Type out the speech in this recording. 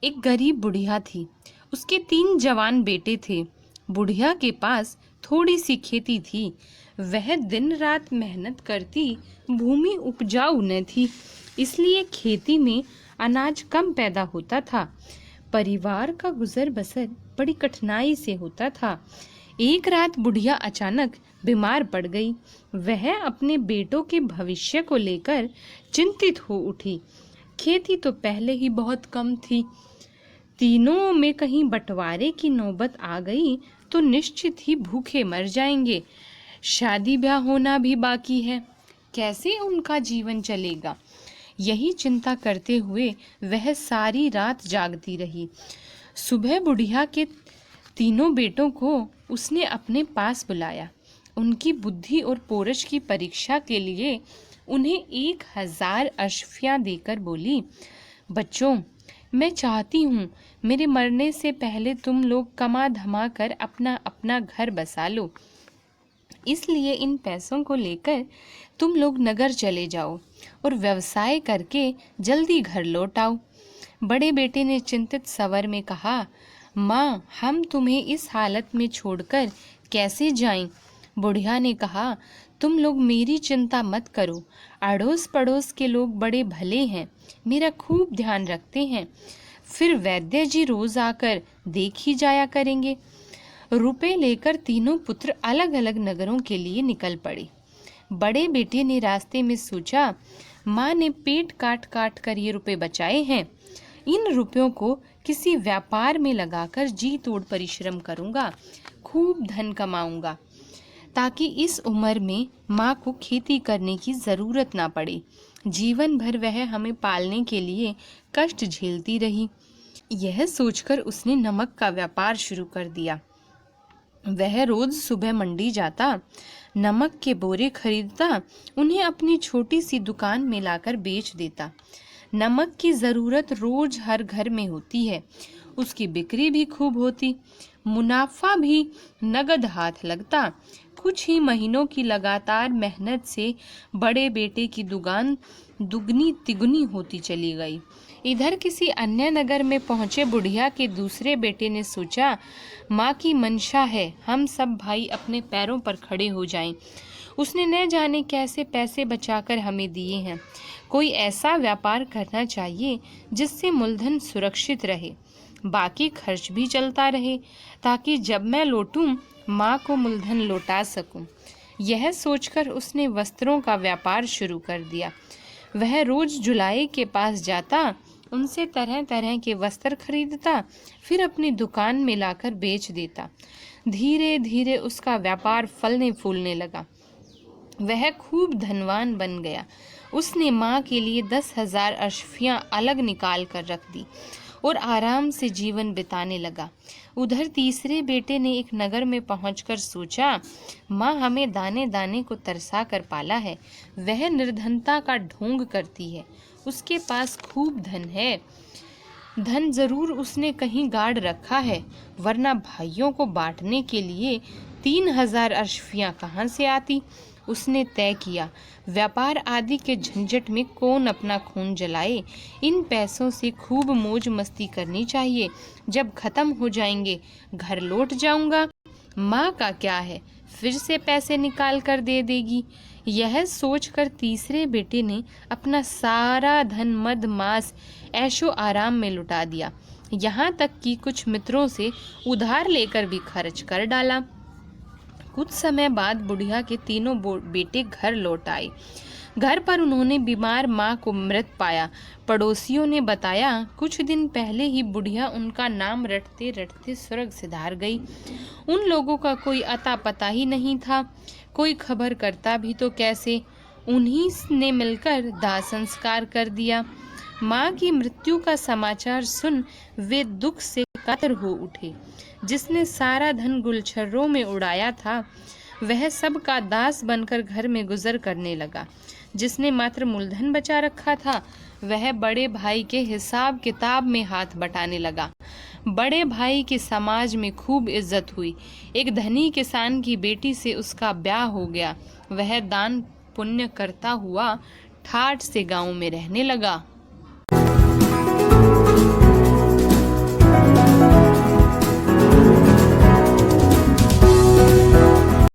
एक गरीब बुढ़िया थी। उसके 3 जवान बेटे थे। बुढ़िया के पास थोड़ी सी खेती थी। वह दिन रात मेहनत करती। भूमि उपजाऊ न थी, इसलिए खेती में अनाज कम पैदा होता था। परिवार का गुजर बसर बड़ी कठिनाई से होता था। एक रात बुढ़िया अचानक बीमार पड़ गई। वह अपने बेटों के भविष्य को लेकर चिंतित हो उठी। खेती तो पहले ही बहुत कम थी, तीनों में कहीं बंटवारे की नौबत आ गई तो निश्चित ही भूखे मर जाएंगे। शादी ब्याह होना भी बाकी है, कैसे उनका जीवन चलेगा? यही चिंता करते हुए वह सारी रात जागती रही। सुबह बुढ़िया के तीनों बेटों को उसने अपने पास बुलाया। उनकी बुद्धि और पोरश की परीक्षा के लिए उन्हें 1000 अश्वियाँ देकर बोली, बच्चों, मैं चाहती हूँ मेरे मरने से पहले तुम लोग कमा धमा कर अपना अपना घर बसा लो। इसलिए इन पैसों को लेकर तुम लोग नगर चले जाओ और व्यवसाय करके जल्दी घर लौट आओ। बड़े बेटे ने चिंतित स्वर में कहा, माँ, हम तुम्हें इस हालत में छोड़कर कैसे जाएं? बुढ़िया ने कहा, तुम लोग मेरी चिंता मत करो। अड़ोस पड़ोस के लोग बड़े भले हैं, मेरा खूब ध्यान रखते हैं। फिर वैद्य जी रोज आकर देख ही जाया करेंगे। रुपए लेकर तीनों पुत्र अलग अलग नगरों के लिए निकल पड़े। बड़े बेटे ने रास्ते में सोचा, माँ ने पेट काट काट कर ये रुपए बचाए हैं, इन रुपयों को किसी व्यापार में लगाकर जी तोड़ परिश्रम करूंगा, खूब धन कमाऊंगा, ताकि इस उम्र में माँ को खेती करने की जरूरत ना पड़े। जीवन भर वह हमें पालने के लिए कष्ट झेलती रही। यह सोचकर उसने नमक का व्यापार शुरू कर दिया। वह रोज सुबह मंडी जाता, नमक के बोरे खरीदता, उन्हें अपनी छोटी सी दुकान में लाकर बेच देता। नमक की जरूरत रोज हर घर में होती है। उसकी बिक्री भी खूब होती, मुनाफा भी नगद हाथ लगता। कुछ ही महीनों की लगातार मेहनत से बड़े बेटे की दुकान दुगनी तिगुनी होती चली गई। इधर किसी अन्य नगर में पहुंचे बुढ़िया के दूसरे बेटे ने सोचा, माँ की मंशा है हम सब भाई अपने पैरों पर खड़े हो जाएं। उसने न जाने कैसे पैसे बचाकर हमें दिए हैं। कोई ऐसा व्यापार करना चाहिए जिससे मूलधन सुरक्षित रहे, बाकी खर्च भी चलता रहे, ताकि जब मैं लौटूं माँ को मूलधन लौटा सकूं। यह सोचकर उसने वस्त्रों का व्यापार शुरू कर दिया। वह रोज जुलाई के पास जाता, उनसे तरह तरह के वस्त्र खरीदता, फिर अपनी दुकान में लाकर बेच देता। धीरे धीरे उसका व्यापार फलने फूलने लगा। वह खूब धनवान बन गया। उसने माँ के लिए 10,000 अश्वियाँ अलग निकाल कर रख दी और आराम से जीवन बिताने लगा। उधर तीसरे बेटे ने एक नगर में पहुंचकर सोचा, माँ हमें दाने दाने को तरसा कर पाला है, वह निर्धनता का ढोंग करती है, उसके पास खूब धन है। धन जरूर उसने कहीं गाड़ रखा है, वरना भाइयों को बांटने के लिए 3,000 अश्वियाँ कहाँ से आती। उसने तय किया, व्यापार आदि के झंझट में कौन अपना खून जलाए। इन पैसों से खूब मौज मस्ती करनी चाहिए। जब खत्म हो जाएंगे घर लौट जाऊंगा, माँ का क्या है, फिर से पैसे निकाल कर दे देगी। यह सोचकर तीसरे बेटे ने अपना सारा धन मद मास ऐशो आराम में लुटा दिया, यहाँ तक कि कुछ मित्रों से उधार लेकर भी खर्च कर डाला। कुछ समय बाद बुढ़िया के तीनों बेटे घर लौट आए। घर पर उन्होंने बीमार माँ को मृत पाया। पड़ोसियों ने बताया, कुछ दिन पहले ही बुढ़िया उनका नाम रटते रटते स्वर्ग सिधार गई। उन लोगों का कोई अता पता ही नहीं था, कोई खबर करता भी तो कैसे। उन्हीं ने मिलकर दाह संस्कार कर दिया। माँ की मृत्यु का समाचार सुन वे दुख से कातर हो उठे। जिसने सारा धन गुलछर्रों में उड़ाया था, वह सब का दास बनकर घर में गुजर करने लगा। जिसने मात्र मूलधन बचा रखा था, वह बड़े भाई के हिसाब किताब में हाथ बटाने लगा। बड़े भाई की समाज में खूब इज्जत हुई। एक धनी किसान की बेटी से उसका ब्याह हो गया। वह दान पुण्य करता हुआ ठाठ से गांव में रहने लगा।